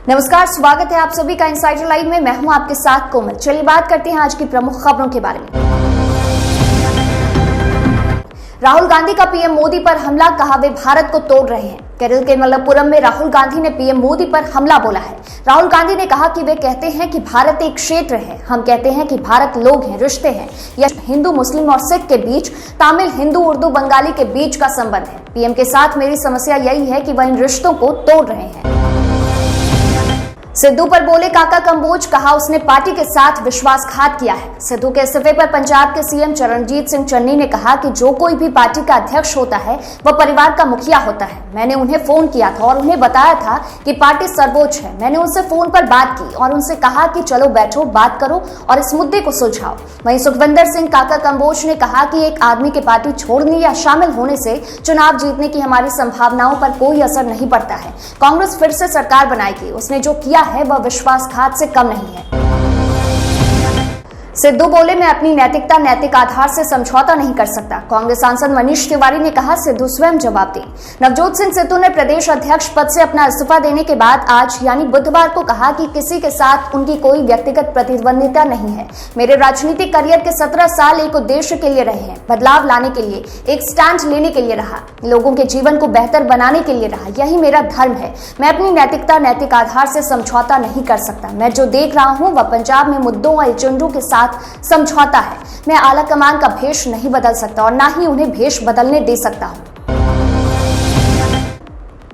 नमस्कार, स्वागत है आप सभी का इनसाइडर लाइव में। मैं हूं आपके साथ कोमल। चलिए बात करते हैं आज की प्रमुख खबरों के बारे में। राहुल गांधी का पीएम मोदी पर हमला, कहा वे भारत को तोड़ रहे हैं। केरल के मलप्पुरम में राहुल गांधी ने पीएम मोदी पर हमला बोला है। राहुल गांधी ने कहा कि वे कहते हैं कि भारत एक क्षेत्र है, हम कहते हैं कि भारत लोग हैं, रिश्ते हैं। यह हिंदू, मुस्लिम और सिख के बीच, तमिल, हिंदू, उर्दू, बंगाली के बीच का संबंध है। पीएम के साथ मेरी समस्या यही है कि वह इन रिश्तों को तोड़ रहे हैं। सिद्धू पर बोले काका कंबोज, कहा उसने पार्टी के साथ विश्वासघात किया है। सिद्धू के इस्तीफे पर पंजाब के सीएम चरणजीत सिंह चन्नी ने कहा कि जो कोई भी पार्टी का अध्यक्ष होता है वह परिवार का मुखिया होता है। मैंने उन्हें फोन किया था और उन्हें बताया था कि पार्टी सर्वोच्च है। मैंने उनसे फोन पर बात की और उनसे कहा कि चलो बैठो, बात करो और इस मुद्दे को सुलझाओ। वहीं सुखविंदर सिंह काका कंबोज ने कहा कि एक आदमी के पार्टी छोड़ने या शामिल होने से चुनाव जीतने की हमारी संभावनाओं पर कोई असर नहीं पड़ता है। कांग्रेस फिर से सरकार बनाएगी, उसने जो किया है वह विश्वासघात से कम नहीं है। सिद्धू बोले मैं अपनी नैतिकता, नैतिक आधार से समझौता नहीं कर सकता। कांग्रेस सांसद मनीष तिवारी ने कहा सिद्धू स्वयं जवाब दें। नवजोत सिंह सिद्धू ने प्रदेश अध्यक्ष पद से अपना इस्तीफा देने के बाद आज यानी बुधवार को कहा कि किसी के साथ उनकी कोई व्यक्तिगत प्रतिद्वंदिता नहीं है। मेरे राजनीतिक करियर के 17 साल एक उद्देश्य के लिए रहे हैं, बदलाव लाने के लिए, एक स्टैंड लेने के लिए रहा, लोगों के जीवन को बेहतर बनाने के लिए रहा। यही मेरा धर्म है। मैं अपनी नैतिकता, नैतिक आधार से समझौता नहीं कर सकता। मैं जो देख रहा हूँ वह पंजाब में मुद्दों और एजेंडों के साथ समझौता है। मैं आला कमान का भेष नहीं बदल सकता और ना ही उन्हें भेष बदलने दे सकता हूं।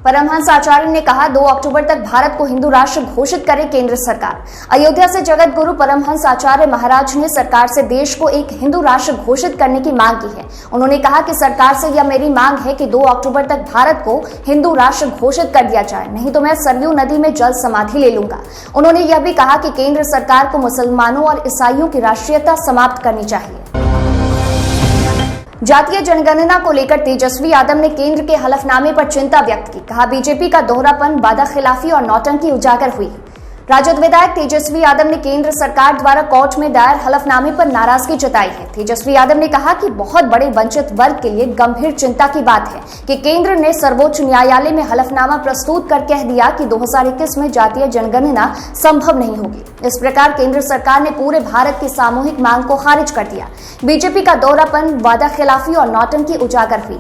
परमहंस आचार्य ने कहा 2 अक्टूबर तक भारत को हिंदू राष्ट्र घोषित करे केंद्र सरकार। अयोध्या से जगत गुरु परमहंस आचार्य महाराज ने सरकार से देश को एक हिंदू राष्ट्र घोषित करने की मांग की है। उन्होंने कहा कि सरकार से यह मेरी मांग है कि 2 अक्टूबर तक भारत को हिंदू राष्ट्र घोषित कर दिया जाए, नहीं तो मैं सरयू नदी में जल समाधि ले लूंगा। उन्होंने यह भी कहा कि केंद्र सरकार को मुसलमानों और ईसाइयों की राष्ट्रीयता समाप्त करनी चाहिए। जातीय जनगणना को लेकर तेजस्वी यादव ने केंद्र के हलफनामे पर चिंता व्यक्त की। कहा बीजेपी का दोहरापन, वादाखिलाफी और नौटंकी उजागर हुई। राजद विधायक तेजस्वी यादव ने केंद्र सरकार द्वारा कोर्ट में दायर हलफनामे पर नाराजगी जताई है। तेजस्वी यादव ने कहा कि बहुत बड़े वंचित वर्ग के लिए गंभीर चिंता की बात है कि केंद्र ने सर्वोच्च न्यायालय में हलफनामा प्रस्तुत कर कह दिया कि 2021 में जातीय जनगणना संभव नहीं होगी। इस प्रकार केंद्र सरकार ने पूरे भारत की सामूहिक मांग को खारिज कर दिया। बीजेपी का दोहरापन, वादाखिलाफी और नौटंकी उजागर हुई।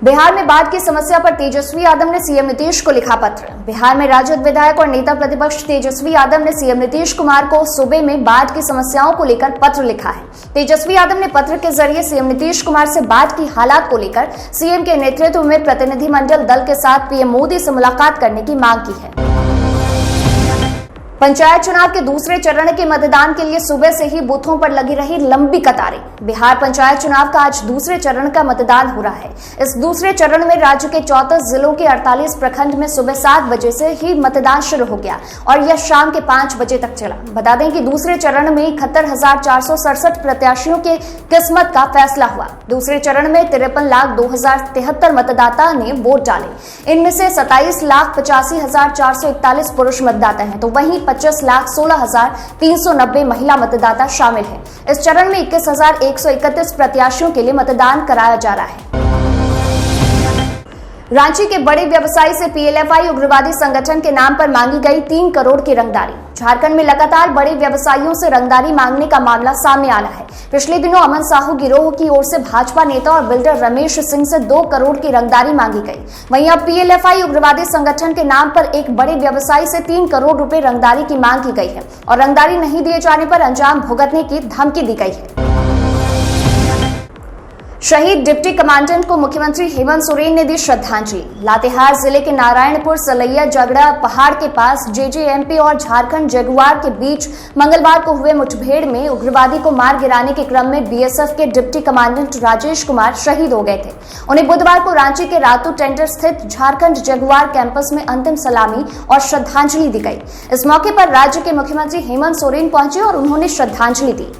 बिहार में बाढ़ की समस्या पर तेजस्वी यादव ने सीएम नीतीश को लिखा पत्र। बिहार में राजद विधायक और नेता प्रतिपक्ष तेजस्वी यादव ने सीएम नीतीश कुमार को सूबे में बाढ़ की समस्याओं को लेकर पत्र लिखा है। तेजस्वी यादव ने पत्र के जरिए सीएम नीतीश कुमार से बाढ़ की हालात को लेकर सीएम के नेतृत्व में प्रतिनिधिमंडल दल के साथ पीएम मोदी से मुलाकात करने की मांग की है। पंचायत चुनाव के दूसरे चरण के मतदान के लिए सुबह से ही बूथों पर लगी रही लंबी कतारें। बिहार पंचायत चुनाव का आज दूसरे चरण का मतदान हो रहा है। इस दूसरे चरण में राज्य के 34 जिलों के 48 प्रखंड में सुबह 7 बजे से ही मतदान शुरू हो गया और यह शाम के 5 बजे तक चला। बता दें कि दूसरे चरण में 71,467 प्रत्याशियों के किस्मत का फैसला हुआ। दूसरे चरण में 53,02,073 मतदाता ने वोट डाले। इनमें से 27,85,441 पुरुष मतदाता हैं, तो वहीं 25,16,390 महिला मतदाता शामिल हैं। इस चरण में 21,131 प्रत्याशियों के लिए मतदान कराया जा रहा है। रांची के बड़े व्यवसायी से पीएलएफआई उग्रवादी संगठन के नाम पर मांगी गई 3 करोड़ की रंगदारी। झारखंड में लगातार बड़े व्यवसायियों से रंगदारी मांगने का मामला सामने आ रहा है। पिछले दिनों अमन साहू गिरोह की ओर से भाजपा नेता और बिल्डर रमेश सिंह से 2 करोड़ की रंगदारी मांगी गई। वहीं अब पीएलएफआई उग्रवादी संगठन के नाम पर एक बड़े व्यवसायी से 3 करोड़ रुपए रंगदारी की मांग की गई है और रंगदारी नहीं दिए जाने पर अंजाम भुगतने की धमकी दी गई है। शहीद डिप्टी कमांडेंट को मुख्यमंत्री हेमंत सोरेन ने दी श्रद्धांजलि। लातेहार जिले के नारायणपुर सलैया जगड़ा पहाड़ के पास जेजेएमपी और झारखंड जगुआर के बीच मंगलवार को हुए मुठभेड़ में उग्रवादी को मार गिराने के क्रम में बीएसएफ के डिप्टी कमांडेंट राजेश कुमार शहीद हो गए थे। उन्हें बुधवार को रांची के रातू टेंडर स्थित झारखंड जगुआर कैंपस में अंतिम सलामी और श्रद्धांजलि दी गई। इस मौके पर राज्य के मुख्यमंत्री हेमंत सोरेन पहुंचे और उन्होंने श्रद्धांजलि दी।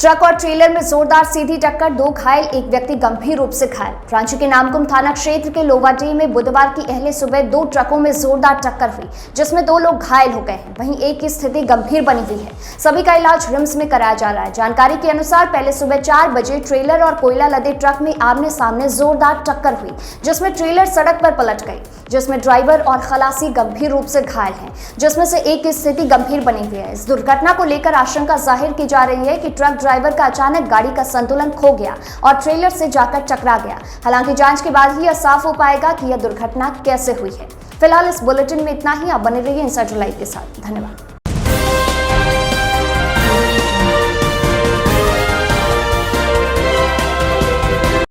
ट्रक और ट्रेलर में जोरदार सीधी टक्कर, 2 घायल, एक व्यक्ति गंभीर रूप से घायल। रांची के नामकुम थाना क्षेत्र के लोवाडी में बुधवार की अहले सुबह 2 ट्रकों में जोरदार टक्कर हुई, जिसमें 2 लोग घायल हो गए हैं। वहीं एक की स्थिति गंभीर बनी हुई है। सभी का इलाज रिम्स में कराया जा रहा है। जानकारी के अनुसार पहले सुबह 4 बजे ट्रेलर और कोयला लदे ट्रक में आमने सामने जोरदार टक्कर हुई, जिसमें ट्रेलर सड़क पर पलट गई। जिसमें ड्राइवर और खलासी गंभीर रूप से घायल हैं, जिसमें से एक की स्थिति गंभीर बनी हुई है। इस दुर्घटना को लेकर आशंका जाहिर की जा रही है कि ट्रक ड्राइवर का अचानक गाड़ी का संतुलन खो गया और ट्रेलर से जाकर टकरा गया। हालांकि जांच के बाद ही यह साफ हो पाएगा कि यह दुर्घटना कैसे हुई है। फिलहाल इस बुलेटिन में इतना ही। आप बने रहिए इनसाइडर लाइव के साथ। धन्यवाद।